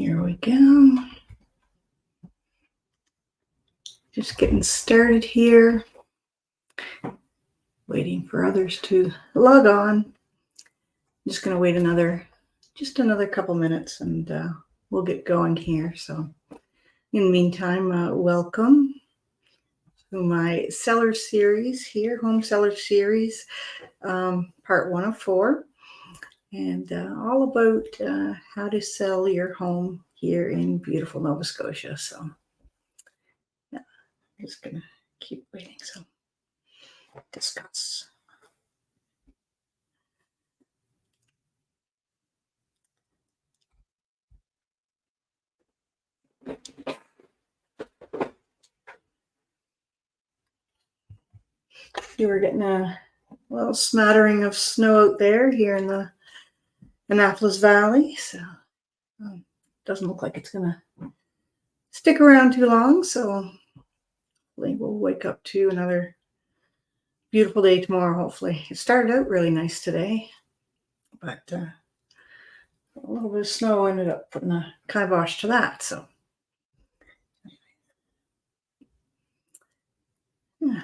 Here we go. Just getting started here. Waiting for others to log on. I'm just going to wait another couple minutes and we'll get going here. So in the meantime, welcome to my seller series here, home seller series, part 1 of 4. And all about how to sell your home here in beautiful Nova Scotia. So yeah, I'm just gonna keep waiting. So discuss. You were getting a little smattering of snow out there here in the Annapolis Valley, so doesn't look like it's gonna stick around too long. So hopefully we'll wake up to another beautiful day tomorrow. Hopefully it started out really nice today, but a little bit of snow ended up putting a kibosh to that. So yeah,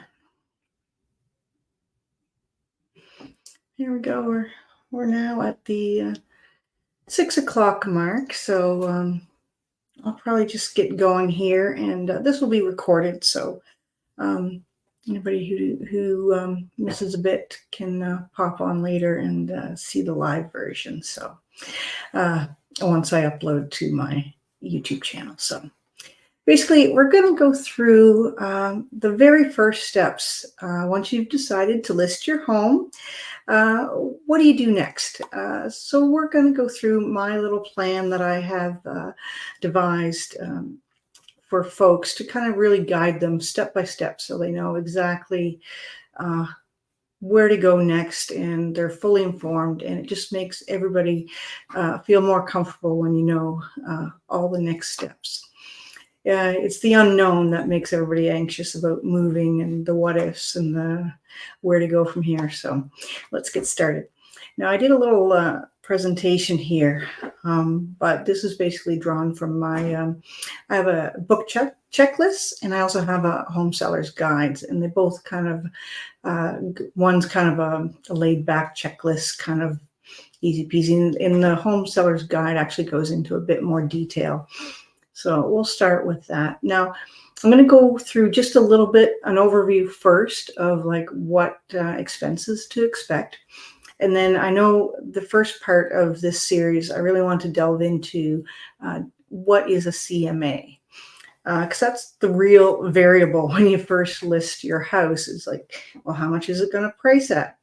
here we go. We're now at the 6 o'clock mark. So I'll probably just get going here, and this will be recorded. So anybody who misses a bit can pop on later and see the live version. So once I upload to my YouTube channel. So basically, we're going to go through the very first steps. Once you've decided to list your home, what do you do next? So we're going to go through my little plan that I have devised for folks to kind of really guide them step by step so they know exactly where to go next, and they're fully informed, and it just makes everybody feel more comfortable when you know all the next steps. It's the unknown that makes everybody anxious about moving, and the what ifs and the where to go from here. So let's get started. Now, I did a little presentation here, but this is basically drawn from my, I have a book checklist, and I also have a home seller's guides, and they both kind of, one's kind of a laid back checklist, kind of easy peasy, and the home seller's guide actually goes into a bit more detail. So we'll start with that. Now, I'm going to go through just a little bit, an overview first of like what expenses to expect. And then I know the first part of this series, I really want to delve into what is a CMA. Because that's the real variable when you first list your house. It's like, well, how much is it going to price at?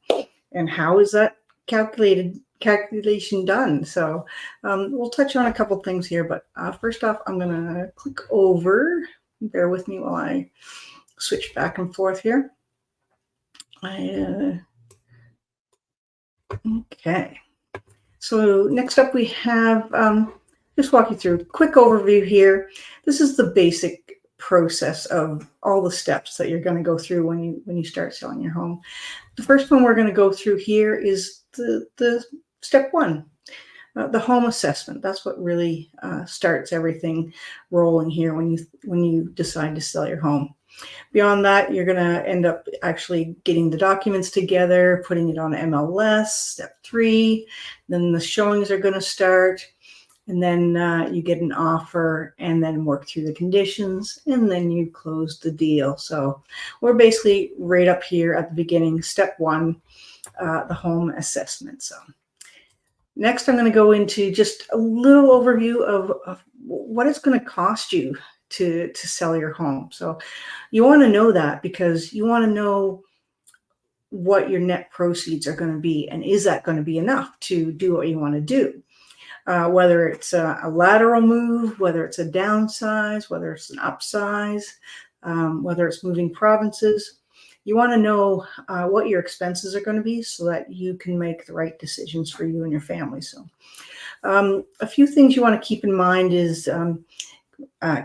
And how is that calculation done? So we'll touch on a couple things here, but first off, I'm going to click over. Bear with me while I switch back and forth here. Okay. So next up we have, just walk you through a quick overview here. This is the basic process of all the steps that you're going to go through when you start selling your home. The first one we're going to go through here is the step 1, the home assessment. That's what really starts everything rolling here when you decide to sell your home. Beyond that, you're going to end up actually getting the documents together, putting it on MLS, step 3. Then the showings are going to start, and then you get an offer, and then work through the conditions, and then you close the deal. So we're basically right up here at the beginning, step 1, the home assessment. So next, I'm going to go into just a little overview of what it's going to cost you to sell your home. So you want to know that, because you want to know what your net proceeds are going to be, and is that going to be enough to do what you want to do? Whether it's a lateral move, whether it's a downsize, whether it's an upsize, whether it's moving provinces. You want to know what your expenses are going to be so that you can make the right decisions for you and your family. So a few things you want to keep in mind is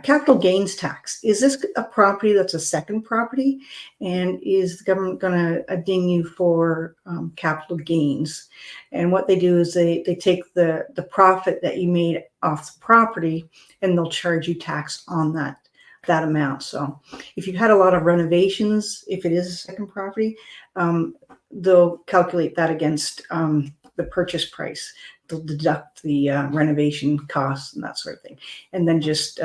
capital gains tax. Is this a property that's a second property? And is the government going to ding you for capital gains? And what they do is they take the profit that you made off the property, and they'll charge you tax on that amount. So if you've had a lot of renovations, if it is a second property, they'll calculate that against the purchase price. They'll deduct the renovation costs and that sort of thing, and then just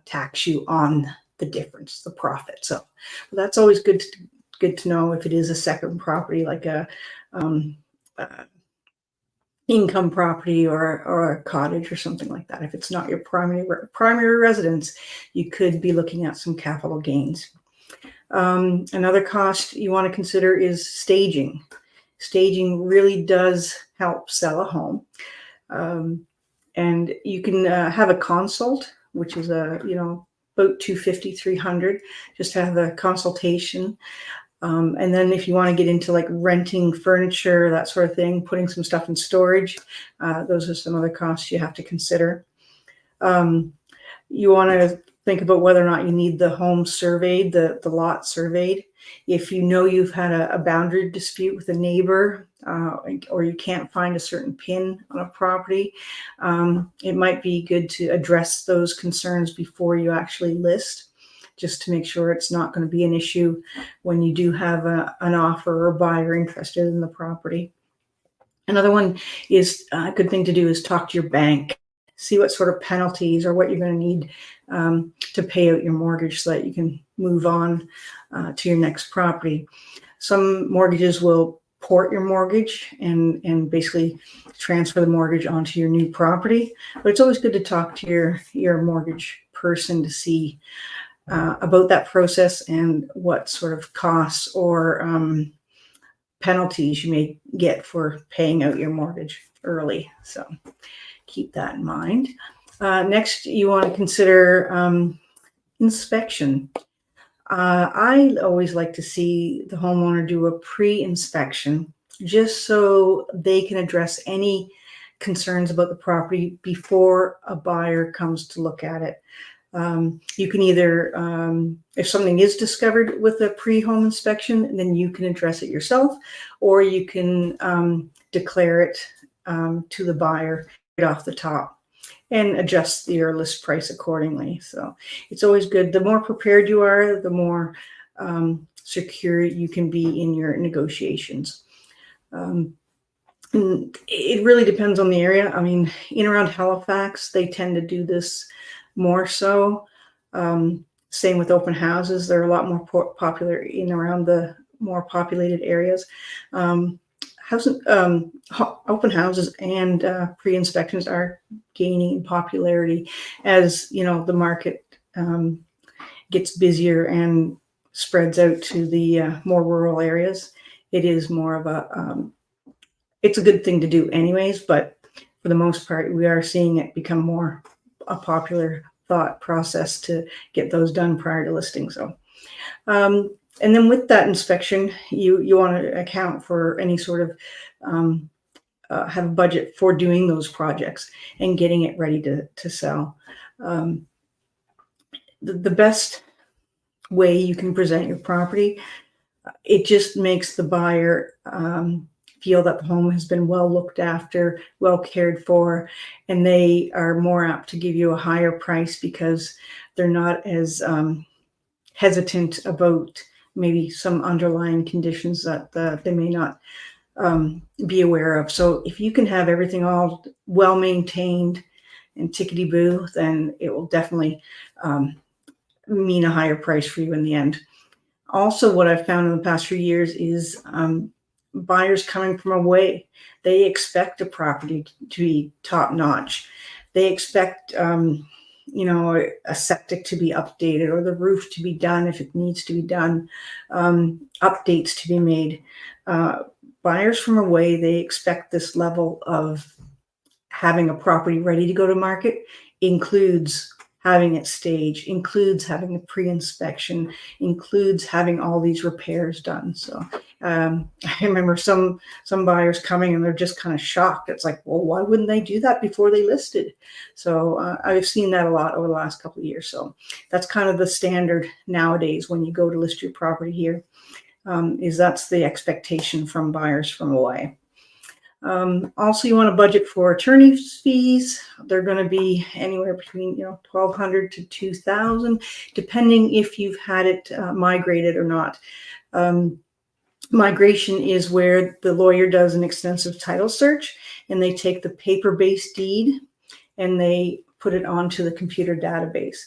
tax you on the difference, the profit. So that's always good to know if it is a second property, like a income property or a cottage or something like that. If it's not your primary residence, you could be looking at some capital gains. Another cost you want to consider is staging. Staging really does help sell a home. And you can have a consult, which is about $250, $300, just to have a consultation. And then if you want to get into like renting furniture, that sort of thing, putting some stuff in storage, those are some other costs you have to consider. You want to think about whether or not you need the home surveyed, the lot surveyed. If you know you've had a boundary dispute with a neighbor, or you can't find a certain pin on a property, it might be good to address those concerns before you actually list, just to make sure it's not going to be an issue when you do have an offer or a buyer interested in the property. Another one is a good thing to do is talk to your bank. See what sort of penalties or what you're going to need to pay out your mortgage so that you can move on to your next property. Some mortgages will port your mortgage and basically transfer the mortgage onto your new property. But it's always good to talk to your mortgage person to see about that process and what sort of costs or penalties you may get for paying out your mortgage early. So keep that in mind. Next, you want to consider inspection. I always like to see the homeowner do a pre-inspection just so they can address any concerns about the property before a buyer comes to look at it. You can either, if something is discovered with a pre-home inspection, then you can address it yourself, or you can declare it to the buyer right off the top and adjust your list price accordingly. So it's always good. The more prepared you are, the more secure you can be in your negotiations. And it really depends on the area. I mean, in around Halifax, they tend to do this more so. Same with open houses. They're a lot more popular in around the more populated areas. Open houses and pre-inspections are gaining in popularity as the market gets busier and spreads out to the more rural areas. It is more of it's a good thing to do anyways, but for the most part, we are seeing it become more a popular thought process to get those done prior to listing. So, and then with that inspection, you want to account for any sort of have a budget for doing those projects and getting it ready to sell. The best way you can present your property, it just makes the buyer feel that the home has been well looked after, well cared for, and they are more apt to give you a higher price because they're not as hesitant about maybe some underlying conditions that they may not be aware of. So if you can have everything all well maintained and tickety-boo, then it will definitely mean a higher price for you in the end. Also, what I've found in the past few years is buyers coming from away, they expect a property to be top notch. They expect, a septic to be updated or the roof to be done if it needs to be done, updates to be made. Buyers from away, they expect this level of having a property ready to go to market includes having it staged, includes having a pre-inspection, includes having all these repairs done. So I remember some buyers coming and they're just kind of shocked. It's like, well, why wouldn't they do that before they listed? So I've seen that a lot over the last couple of years. So that's kind of the standard nowadays when you go to list your property here, is that's the expectation from buyers from away. Also, you want to budget for attorney's fees. They're going to be anywhere between $1,200 to $2,000, depending if you've had it migrated or not. Migration is where the lawyer does an extensive title search, and they take the paper-based deed and they put it onto the computer database.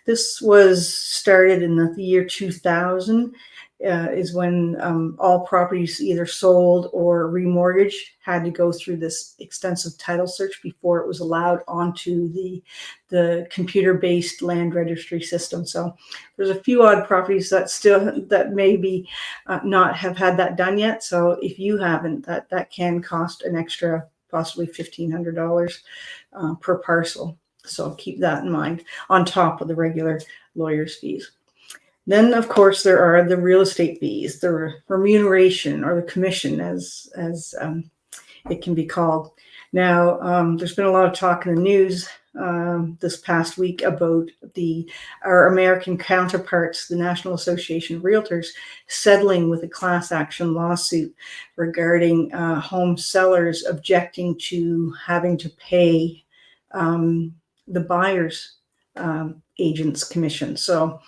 This was started in the year 2000. Is when all properties either sold or remortgaged had to go through this extensive title search before it was allowed onto the computer-based land registry system. So there's a few odd properties that maybe not have had that done yet. So if you haven't, that can cost an extra possibly $1,500 per parcel. So keep that in mind on top of the regular lawyer's fees. Then, of course, there are the real estate fees, the remuneration or the commission, as it can be called. Now, there's been a lot of talk in the news this past week about our American counterparts, the National Association of Realtors, settling with a class action lawsuit regarding home sellers objecting to having to pay the buyer's agent's commission. So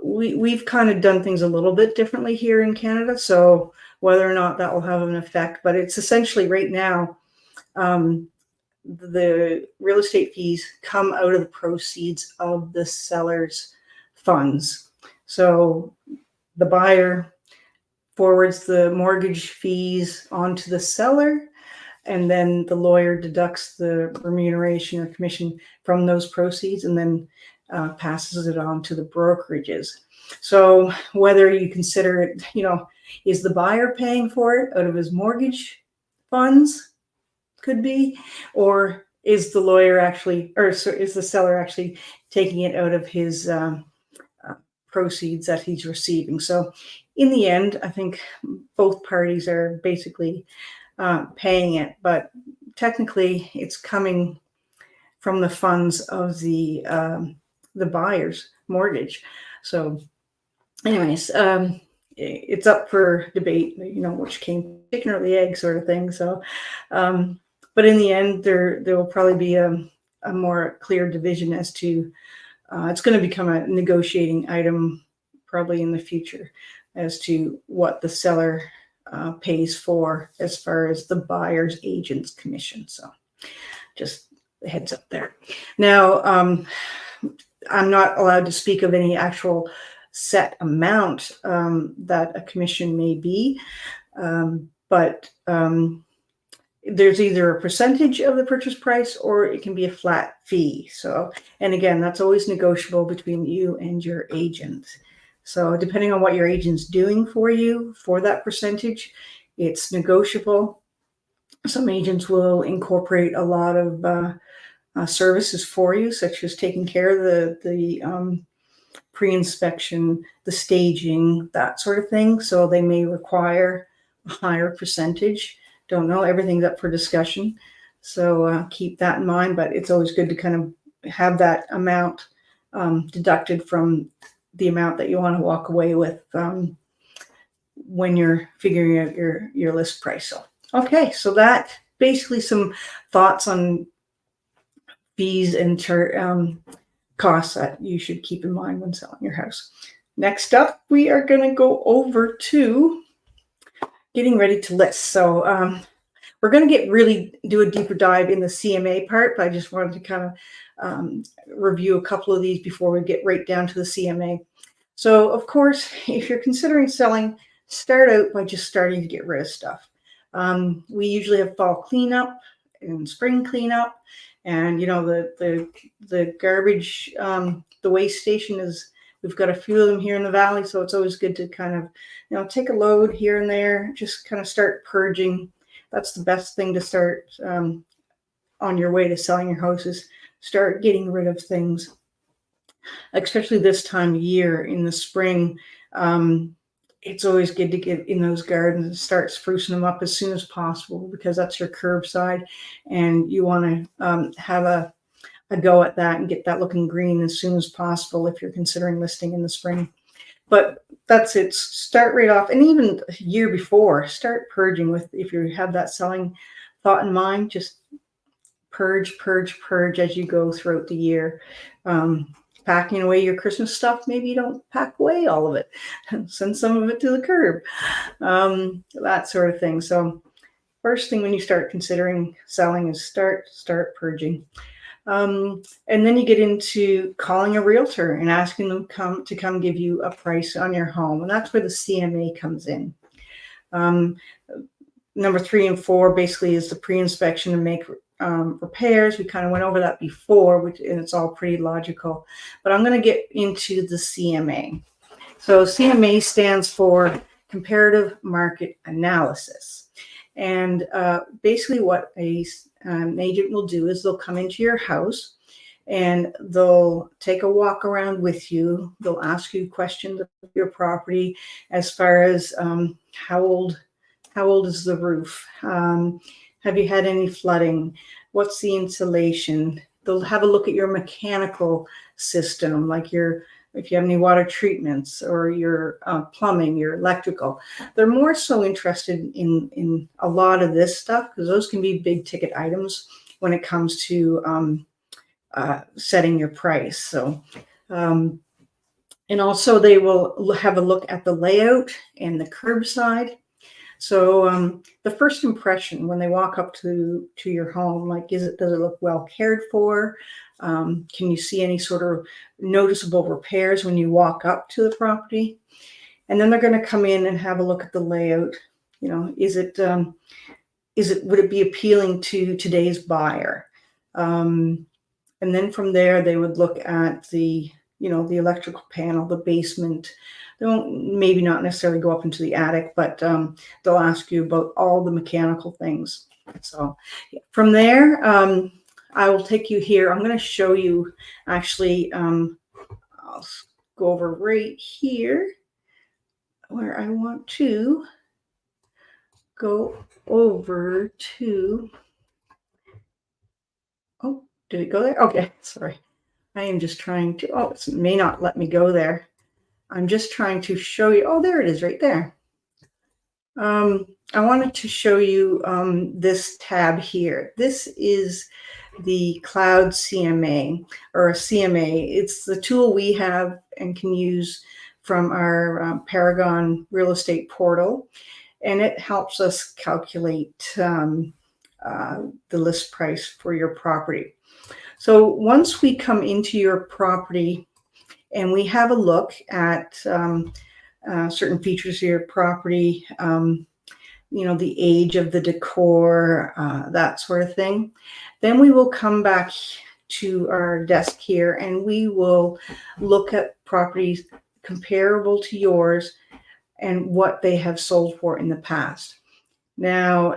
we've kind of done things a little bit differently here in Canada. So whether or not that will have an effect, but it's essentially right now, the real estate fees come out of the proceeds of the seller's funds. So the buyer forwards the mortgage fees onto the seller, and then the lawyer deducts the remuneration or commission from those proceeds and then passes it on to the brokerages. So whether you consider it, is the buyer paying for it out of his mortgage funds? Could be, or is the lawyer actually, is the seller actually taking it out of his proceeds that he's receiving? So in the end, I think both parties are basically paying it, but technically it's coming from the funds of the buyer's mortgage. So anyways, it's up for debate, which came chicken or the egg sort of thing. So, but in the end, there will probably be a more clear division as to, it's going to become a negotiating item probably in the future as to what the seller pays for as far as the buyer's agent's commission. So just a heads up there. Now, I'm not allowed to speak of any actual set amount that a commission may be, but there's either a percentage of the purchase price or it can be a flat fee. So, and again, that's always negotiable between you and your agent. So depending on what your agent's doing for you for that percentage, it's negotiable. Some agents will incorporate a lot of services for you, such as taking care of the pre-inspection, the staging, that sort of thing. So they may require a higher percentage. Don't know, everything's up for discussion. So keep that in mind, but it's always good to kind of have that amount deducted from the amount that you want to walk away with when you're figuring out your list price. So, okay, so that basically some thoughts on fees and costs that you should keep in mind when selling your house. Next up, we are going to go over to getting ready to list. So we're going to do a deeper dive in the CMA part, but I just wanted to kind of review a couple of these before we get right down to the CMA. So of course, if you're considering selling, start out by just starting to get rid of stuff. We usually have fall cleanup and spring cleanup, and the garbage, the waste station is, we've got a few of them here in the valley, so it's always good to kind of take a load here and there, just kind of start purging. That's the best thing to start on your way to selling your houses. start getting rid of things, especially this time of year in the spring. It's always good to get in those gardens and start sprucing them up as soon as possible, because that's your curbside, and you want to have a go at that and get that looking green as soon as possible if you're considering listing in the spring. But that's it. Start right off, and even a year before, start purging with, if you have that selling thought in mind, just purge, purge, purge as you go throughout the year. Packing away your Christmas stuff, maybe you don't pack away all of it. Send some of it to the curb, that sort of thing. So first thing when you start considering selling is start purging. And then you get into calling a realtor and asking them to come give you a price on your home. And that's where the CMA comes in. Number 3 and 4 basically is the pre-inspection and make repairs. We kind of went over that before, and it's all pretty logical. But I'm going to get into the CMA. So CMA stands for Comparative Market Analysis. And basically what an agent will do is they'll come into your house and they'll take a walk around with you. They'll ask you questions of your property as far as how old is the roof? Have you had any flooding? What's the insulation? They'll have a look at your mechanical system, like if you have any water treatments, or your plumbing, your electrical. They're more so interested in a lot of this stuff, because those can be big ticket items when it comes to setting your price. So, and also they will have a look at the layout and the curbside. So the first impression when they walk up to your home, like, does it look well cared for? Can you see any sort of noticeable repairs when you walk up to the property? And then they're going to come in and have a look at the layout. You know, would it be appealing to today's buyer? And then from there, they would look at the electrical panel, the basement. They won't maybe not necessarily go up into the attic, but they'll ask you about all the mechanical things. So from there, I will take you here. I'm going to show you actually, I'll go over right here where I want to go over to, oh, did it go there? Okay, sorry. I am just trying to, it may not let me go there. I'm just trying to show you, oh, there it is right there. I wanted to show you this tab here. This is the Cloud CMA, or a CMA. It's the tool we have and can use from our Paragon real estate portal, and it helps us calculate the list price for your property. So once we come into your property and we have a look at certain features of your property, the age of the decor, that sort of thing, then we will come back to our desk here and we will look at properties comparable to yours and what they have sold for in the past. Now,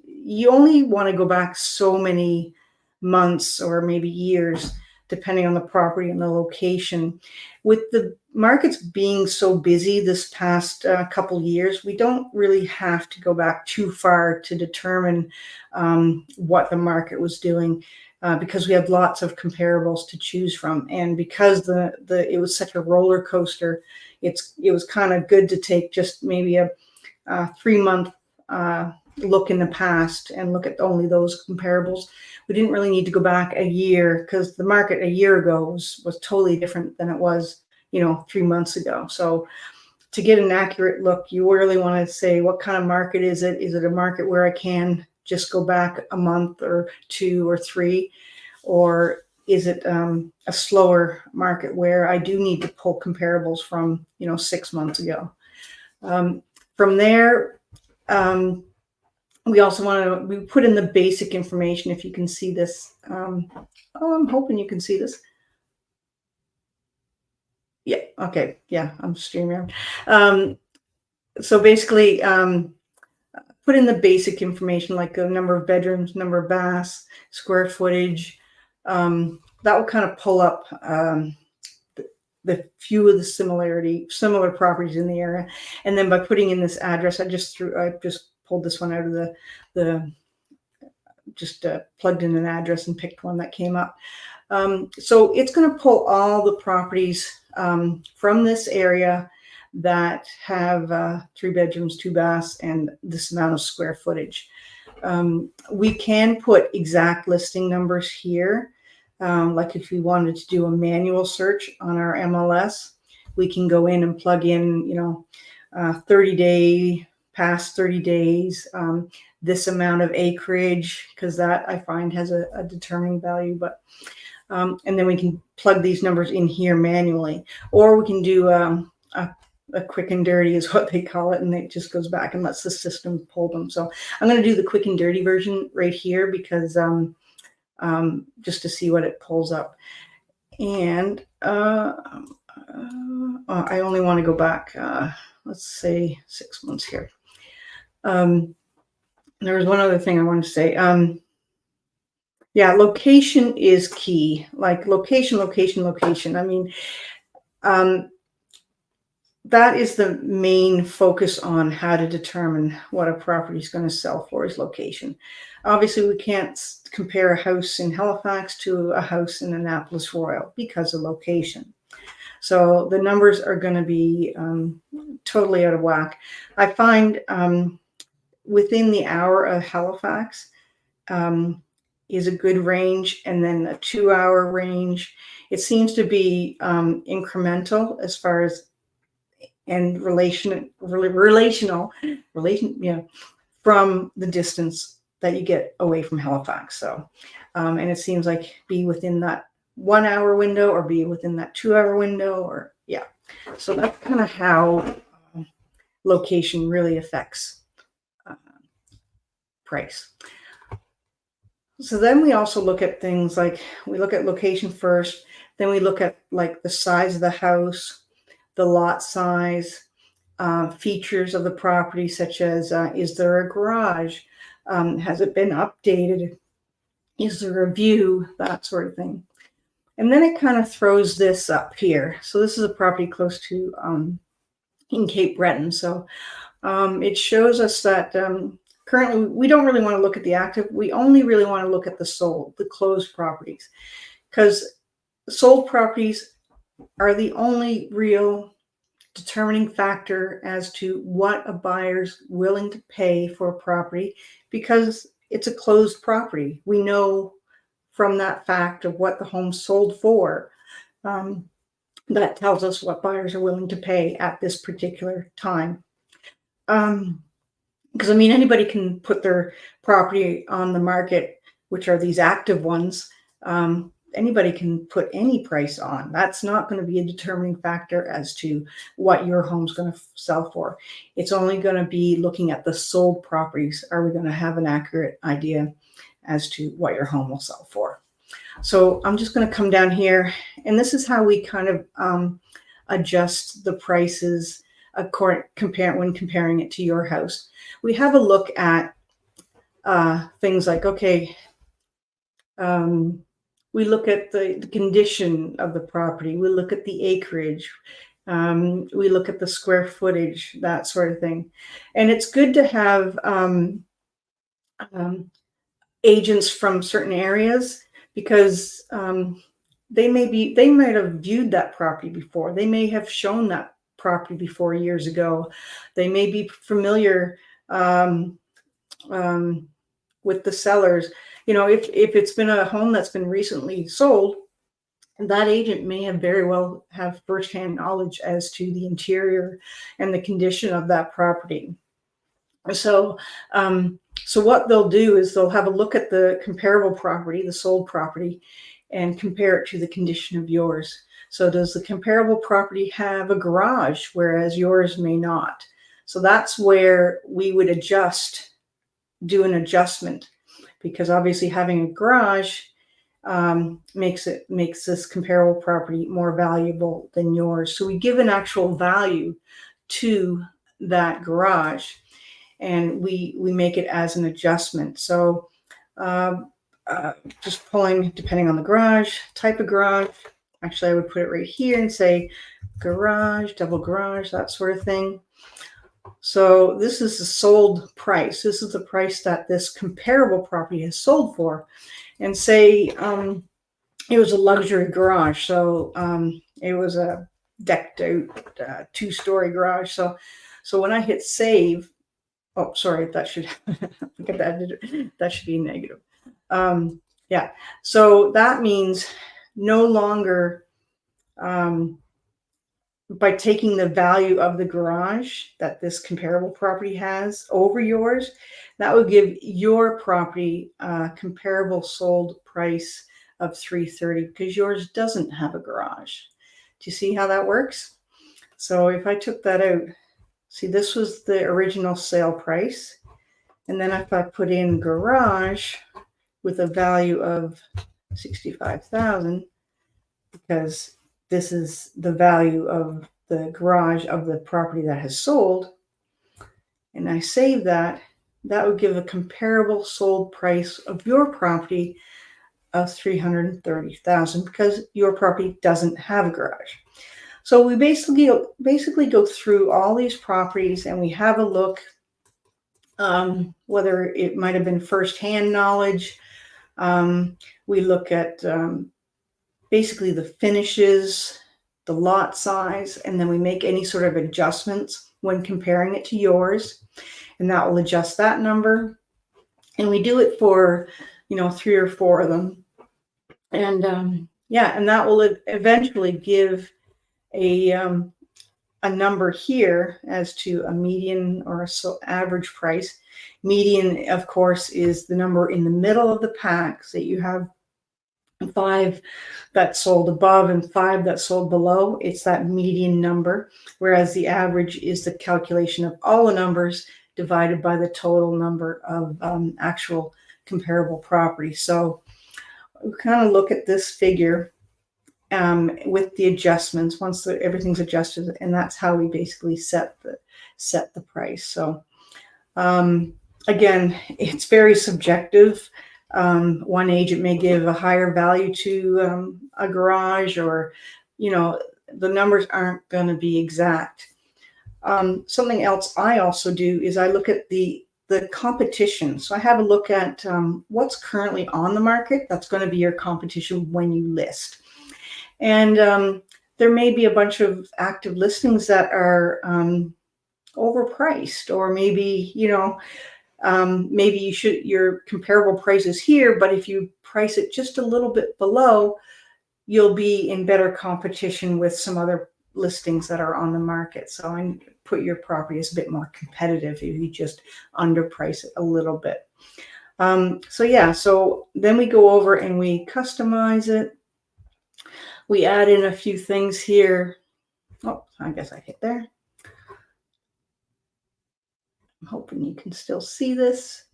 you only want to go back so many months or maybe years, depending on the property and the location. With the markets being so busy this past couple years, we don't really have to go back too far to determine what the market was doing, because we have lots of comparables to choose from. And because it was such a roller coaster, it was kind of good to take just maybe a 3-month look in the past and look at only those comparables. We didn't really need to go back a year, because the market a year ago was totally different than it was 3 months ago. So to get an accurate look, you really want to say, what kind of market is it? Is it a market where I can just go back a month or 2 or 3, or is it a slower market where I do need to pull comparables from 6 months ago? From there, we also we put in the basic information, if you can see this. I'm hoping you can see this. Yeah, okay, yeah, I'm streaming. So basically, put in the basic information, like the number of bedrooms, number of baths, square footage, that will kind of pull up the few of the similar properties in the area. And then by putting in this address, I just pulled this one out of the just plugged in an address and picked one that came up. So it's going to pull all the properties from this area that have 3 bedrooms, 2 baths, and this amount of square footage. We can put exact listing numbers here. Like if we wanted to do a manual search on our MLS, we can go in and plug in, 30 past 30 days, this amount of acreage, because that I find has a determining value. But and then we can plug these numbers in here manually, or we can do a quick and dirty is what they call it, and it just goes back and lets the system pull them. So I'm going to do the quick and dirty version right here because just to see what it pulls up. And I only want to go back, let's say 6 months here. There was one other thing I wanted to say. Yeah, location is key. Like location. I mean, that is the main focus on how to determine what a property is going to sell for, is location. Obviously, we can't compare a house in Halifax to a house in Annapolis Royal because of location. So the numbers are going to be totally out of whack. I find within the hour of Halifax is a good range, and then a 2-hour range. It seems to be incremental as far as and relational from the distance that you get away from Halifax. So, and it seems like be within that 1-hour window or be within that 2-hour window, or yeah. So that's kind of how location really affects price. So then we also look at things like, we look at location first, then we look at like the size of the house, the lot size, features of the property, such as is there a garage? Has it been updated? Is there a view? That sort of thing. And then it kind of throws this up here. So this is a property close to in Cape Breton. So it shows us that currently we don't really want to look at the active. We only really want to look at the closed properties, because sold properties are the only real determining factor as to what a buyer's willing to pay for a property, because it's a closed property. We know from that fact of what the home sold for, that tells us what buyers are willing to pay at this particular time. Because I mean, anybody can put their property on the market, which are these active ones. Anybody can put any price on. That's not going to be a determining factor as to what your home's going to sell for. It's only going to be looking at the sold properties. Are we going to have an accurate idea as to what your home will sell for? So I'm just going to come down here, and this is how we kind of adjust the prices when comparing it to your house. We have a look at things like, okay, we look at the condition of the property. We look at the acreage. We look at the square footage, that sort of thing. And it's good to have agents from certain areas, because they might have viewed that property before. They may have shown that property before years ago. They may be familiar with the sellers. You know, if it's been a home that's been recently sold, that agent may have very well have firsthand knowledge as to the interior and the condition of that property. So what they'll do is they'll have a look at the comparable property, the sold property, and compare it to the condition of yours. So does the comparable property have a garage, whereas yours may not? So that's where we would do an adjustment, because obviously having a garage makes this comparable property more valuable than yours. So we give an actual value to that garage, and we make it as an adjustment. So just pulling depending on the garage, type of garage. Actually, I would put it right here and say garage, double garage, that sort of thing. So this is the sold price. This is the price that this comparable property has sold for. And say it was a luxury garage. So it was a decked out 2-story garage. So when I hit save, oh, sorry, that should look at that. That should be negative. Yeah. So that means no longer by taking the value of the garage that this comparable property has over yours, that would give your property a comparable sold price of $330 because yours doesn't have a garage. Do you see how that works? So if I took that out, see, this was the original sale price. And then if I put in garage with a value of $65,000, because this is the value of the garage of the property that has sold, and I save that, that would give a comparable sold price of your property of $330,000 because your property doesn't have a garage. So we basically go through all these properties and we have a look, whether it might have been firsthand knowledge. We look at basically the finishes, the lot size, and then we make any sort of adjustments when comparing it to yours, and that will adjust that number. And we do it for, 3 or 4 of them. And yeah, and that will eventually give a number here as to a median or average price. Median, of course, is the number in the middle of the pack. So you have 5 that sold above and 5 that sold below. It's that median number, whereas the average is the calculation of all the numbers divided by the total number of actual comparable property. So we kind of look at this figure with the adjustments once everything's adjusted, and that's how we basically set the price. So again, it's very subjective. One agent may give a higher value to a garage, or the numbers aren't going to be exact. Something else I also do is I look at the competition. So I have a look at what's currently on the market. That's going to be your competition when you list. And there may be a bunch of active listings that are overpriced, or maybe, maybe your comparable price is here, but if you price it just a little bit below, you'll be in better competition with some other listings that are on the market. So I put your property as a bit more competitive if you just underprice it a little bit. So yeah, so then we go over and we customize it. We add in a few things here. Oh, I guess I hit there. I'm hoping you can still see this.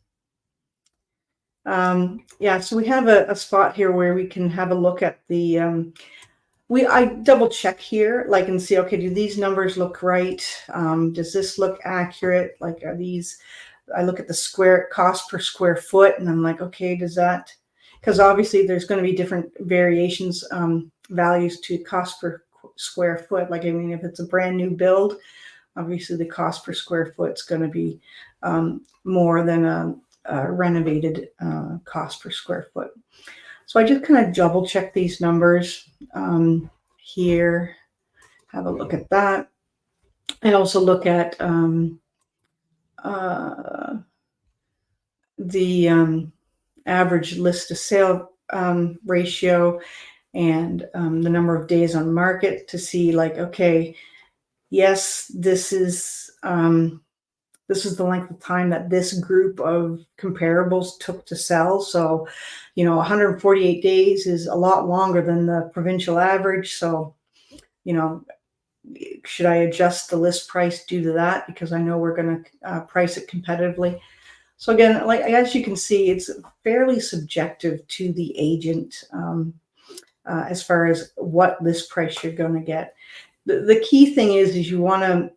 Yeah, so we have a spot here where we can have a look at the, I double check here, like, and see, okay, do these numbers look right? Does this look accurate? Like, are these, I look at the cost per square foot, and I'm like, okay, does that, because obviously there's going to be different variations, values to cost per square foot. Like, I mean, if it's a brand new build, obviously the cost per square foot is going to be more than a renovated cost per square foot. So I just kind of double check these numbers here, have a look at that. I also look at the average list to sale ratio and the number of days on market to see, like, okay, yes, this is the length of time that this group of comparables took to sell. So, 148 days is a lot longer than the provincial average. So, should I adjust the list price due to that? Because I know we're going to price it competitively. So again, like, as you can see, it's fairly subjective to the agent as far as what list price you're going to get. The key thing is you want to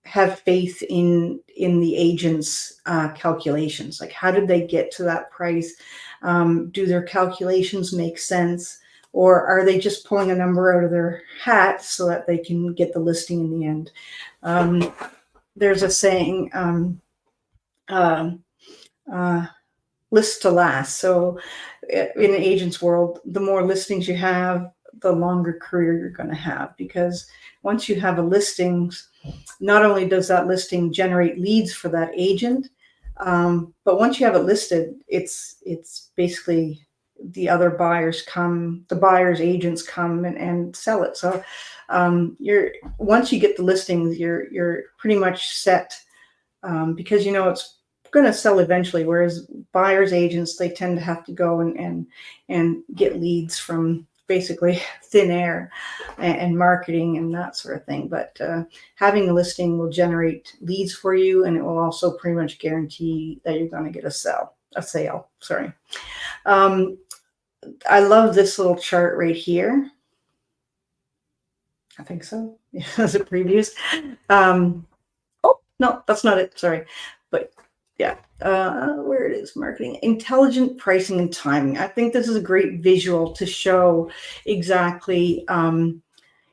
have faith in the agent's calculations. Like, how did they get to that price? Do their calculations make sense? Or are they just pulling a number out of their hat so that they can get the listing in the end? There's a saying, list to last. So in an agent's world, the more listings you have, the longer career you're going to have, because once you have a listing, not only does that listing generate leads for that agent, but once you have it listed, it's basically the other buyers come, the buyer's agents come and sell it. So once you get the listings, you're pretty much set, because you know it's going to sell eventually. Whereas buyers agents, they tend to have to go and get leads from basically thin air and marketing and that sort of thing. But having a listing will generate leads for you, and it will also pretty much guarantee that you're going to get a sale. Sorry. I love this little chart right here. I think so. Yeah, as it previews. Oh, no, that's not it. Sorry. But yeah, where it is, marketing, intelligent pricing and timing. I think this is a great visual to show exactly,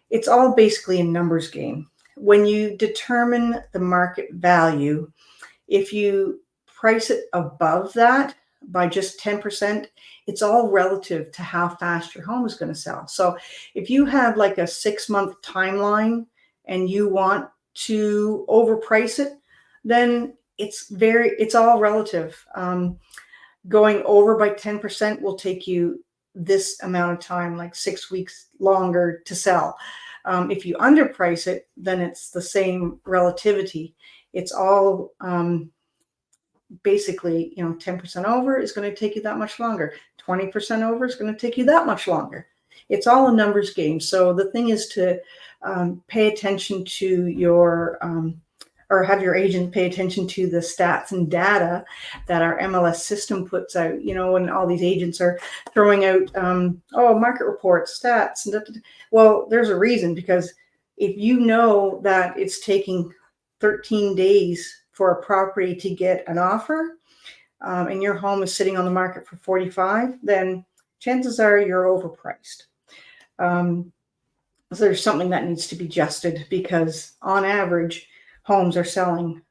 it's all basically a numbers game. When you determine the market value, if you price it above that by just 10%, it's all relative to how fast your home is going to sell. So if you have like a 6-month timeline and you want to overprice it, then it's all relative. Going over by 10% will take you this amount of time, like 6 weeks longer to sell. If you underprice it, then it's the same relativity. It's all basically, 10% over is going to take you that much longer. 20% over is going to take you that much longer. It's all a numbers game. So the thing is to pay attention to your, or have your agent pay attention to the stats and data that our MLS system puts out. When all these agents are throwing out, market reports, stats. Well, there's a reason, because if you know that it's taking 13 days for a property to get an offer, and your home is sitting on the market for 45, then chances are you're overpriced. So there's something that needs to be adjusted, because on average, homes are selling,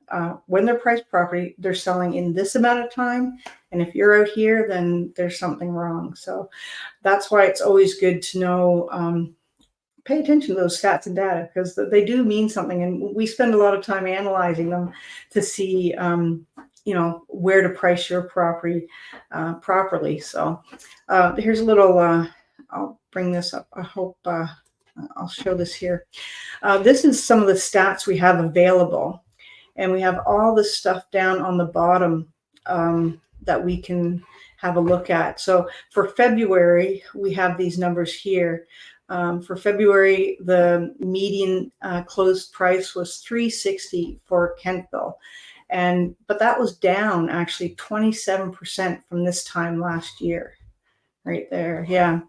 when they're priced property, they're selling in this amount of time. And if you're out here, then there's something wrong. So that's why it's always good to know, pay attention to those stats and data, because they do mean something. And we spend a lot of time analyzing them to see, where to price your property properly. So here's a little, I'll bring this up. I hope I'll show this here. This is some of the stats we have available. And we have all this stuff down on the bottom that we can have a look at. So for February, we have these numbers here. For February, the median closed price was $360 for Kentville, but that was down actually 27% from this time last year, right there. Yeah.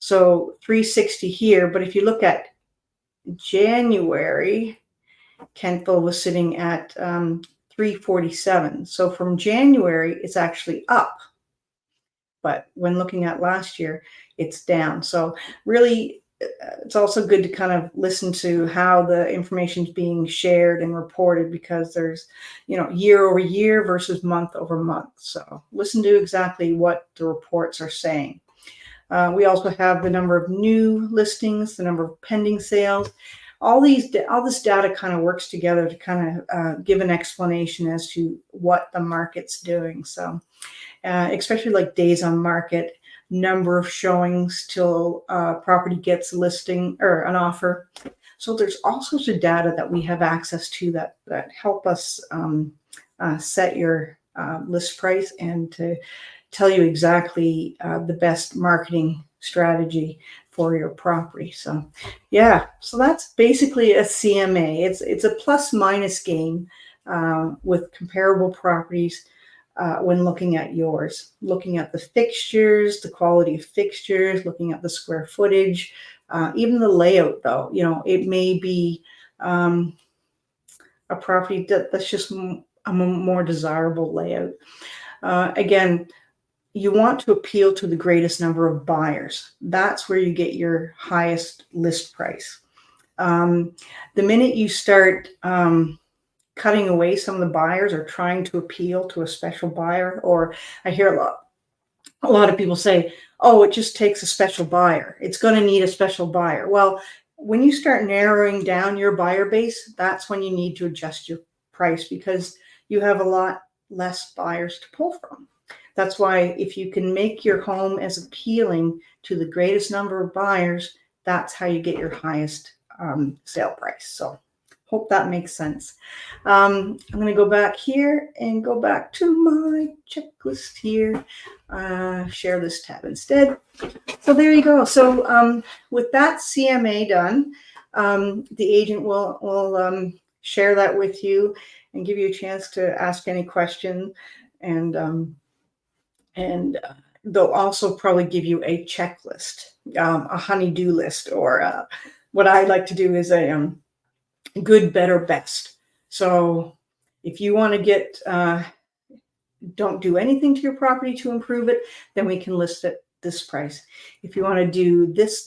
So $360 here, but if you look at January, Kentville was sitting at $347. So from January, it's actually up. But when looking at last year, it's down. So really, it's also good to kind of listen to how the information is being shared and reported, because there's, year over year versus month over month. So listen to exactly what the reports are saying. We also have the number of new listings, the number of pending sales. All this data kind of works together to kind of give an explanation as to what the market's doing. So especially like days on market, number of showings till property gets a listing or an offer. So there's all sorts of data that we have access to that help us set your list price and to tell you exactly the best marketing strategy for your property. So yeah, so that's basically a CMA. It's a plus minus game with comparable properties. When looking at yours, looking at the fixtures, the quality of fixtures, looking at the square footage, even the layout, though, it may be a property that's just a more desirable layout. Again, you want to appeal to the greatest number of buyers. That's where you get your highest list price. The minute you start cutting away some of the buyers or trying to appeal to a special buyer, or I hear a lot of people say, oh, it just takes a special buyer. It's going to need a special buyer. Well, when you start narrowing down your buyer base, that's when you need to adjust your price, because you have a lot less buyers to pull from. That's why if you can make your home as appealing to the greatest number of buyers, that's how you get your highest sale price. So hope that makes sense. I'm going to go back here and go back to my checklist here. Share this tab instead. So there you go. So with that CMA done, the agent will share that with you and give you a chance to ask any question, and they'll also probably give you a checklist, a honey-do list, or what I like to do is a good, better, best. So if you want to get don't do anything to your property to improve it, then we can list it this price. If you want to do this,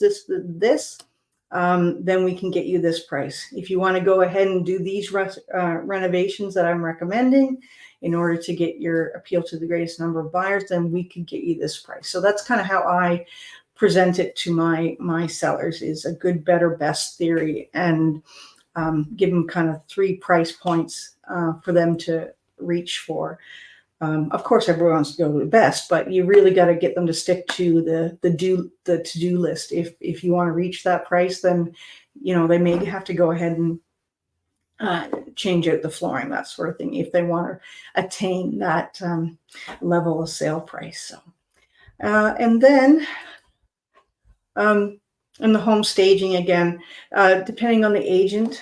then we can get you this price. If you want to go ahead and do these renovations that I'm recommending in order to get your appeal to the greatest number of buyers, then we could get you this price. So that's kind of how I present it to my sellers, is a good, better, best theory, and give them kind of 3 price points for them to reach for. Of course, everyone wants to go to the best, but you really got to get them to stick to the to-do list. If you want to reach that price, then they may have to go ahead and change out the flooring, that sort of thing, if they want to attain that level of sale price. So, and then in the home staging, again, depending on the agent,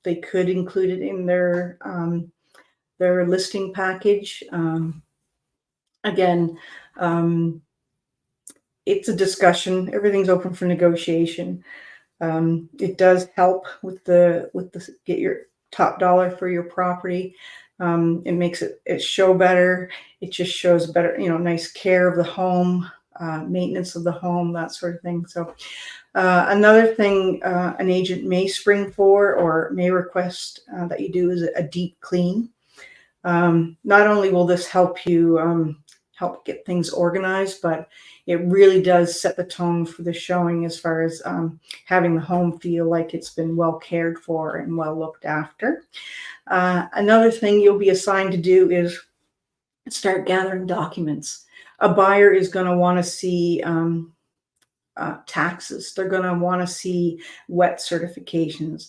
they could include it in their listing package. Again, it's a discussion. Everything's open for negotiation. It does help with the get your top dollar for your property. It makes it show better. It just shows better, nice care of the home, maintenance of the home, that sort of thing. So another thing an agent may spring for or may request that you do is a deep clean. Not only will this help you help get things organized, but it really does set the tone for the showing as far as having the home feel like it's been well cared for and well looked after. Another thing you'll be assigned to do is start gathering documents. A buyer is going to want to see taxes. They're going to want to see wet certifications.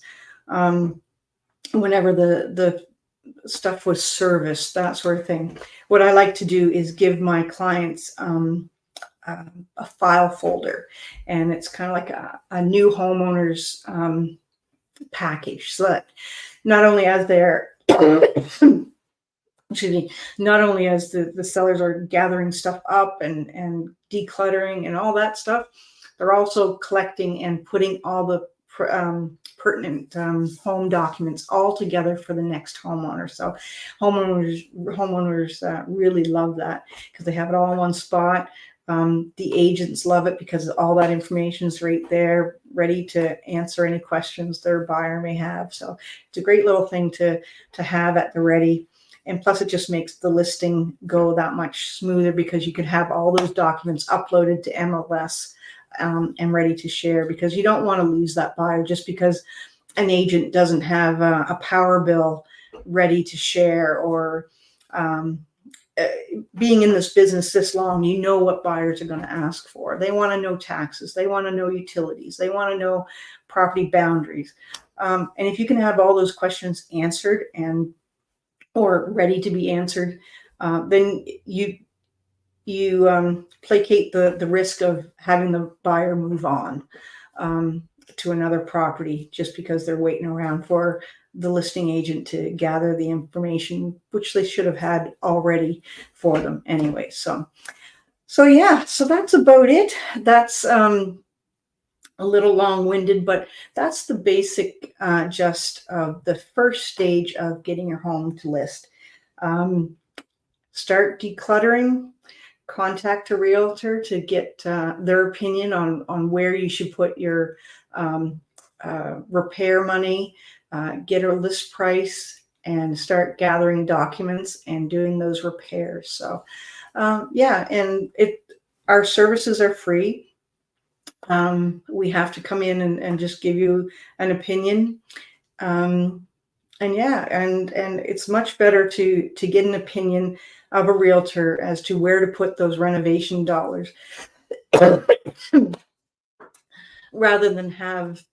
Whenever the stuff was serviced, that sort of thing. What I like to do is give my clients a file folder, and it's kind of like a new homeowner's package, so that not only as they're excuse me, not only as the sellers are gathering stuff up and decluttering and all that stuff, they're also collecting and putting all the pertinent home documents all together for the next homeowner. So homeowners really love that because they have it all in one spot. The agents love it because all that information is right there, ready to answer any questions their buyer may have. So it's a great little thing to have at the ready. And plus, it just makes the listing go that much smoother because you can have all those documents uploaded to MLS and ready to share, because you don't want to lose that buyer just because an agent doesn't have a power bill ready to share, or being in this business this long, you know what buyers are going to ask for. They want to know taxes. They want to know utilities. They want to know property boundaries. And if you can have all those questions answered or ready to be answered, then you placate the risk of having the buyer move on to another property just because they're waiting around for the listing agent to gather the information, which they should have had already for them anyway. So yeah, so that's about it. That's a little long-winded, but that's the basic gist of the first stage of getting your home to list. start decluttering. Contact a realtor to get their opinion on where you should put your repair money, get a list price, and start gathering documents and doing those repairs. So yeah, and our services are free. We have to come in and just give you an opinion. And yeah, and it's much better to get an opinion of a realtor as to where to put those renovation dollars rather than have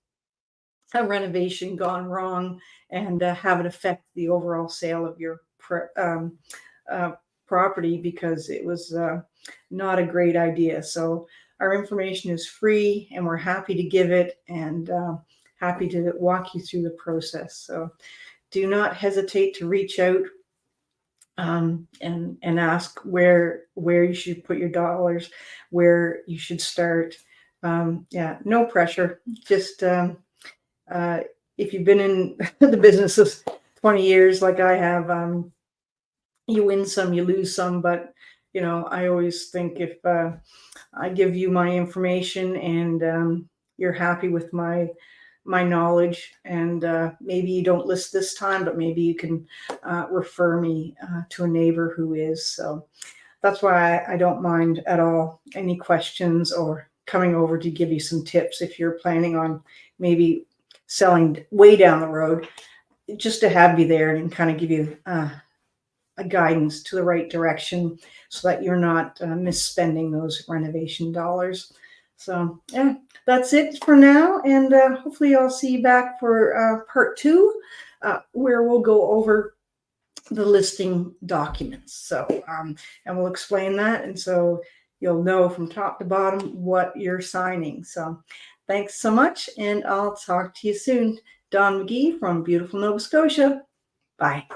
a renovation gone wrong and have it affect the overall sale of your property because it was not a great idea. So our information is free and we're happy to give it, and happy to walk you through the process. So do not hesitate to reach out and ask where you should put your dollars, where you should start. Yeah, no pressure. Just if you've been in the business of 20 years like I have, you win some, you lose some. But you know, I always think if I give you my information and you're happy with my knowledge, and maybe you don't list this time, but maybe you can refer me to a neighbor who is. So that's why I don't mind at all any questions or coming over to give you some tips if you're planning on maybe selling way down the road, just to have you there and kind of give you a guidance to the right direction so that you're not misspending those renovation dollars. So yeah, that's it for now, and hopefully I'll see you back for part 2, where we'll go over the listing documents. So and we'll explain that, and so you'll know from top to bottom what you're signing. So thanks so much, and I'll talk to you soon. Dawn McGee from beautiful Nova Scotia. Bye.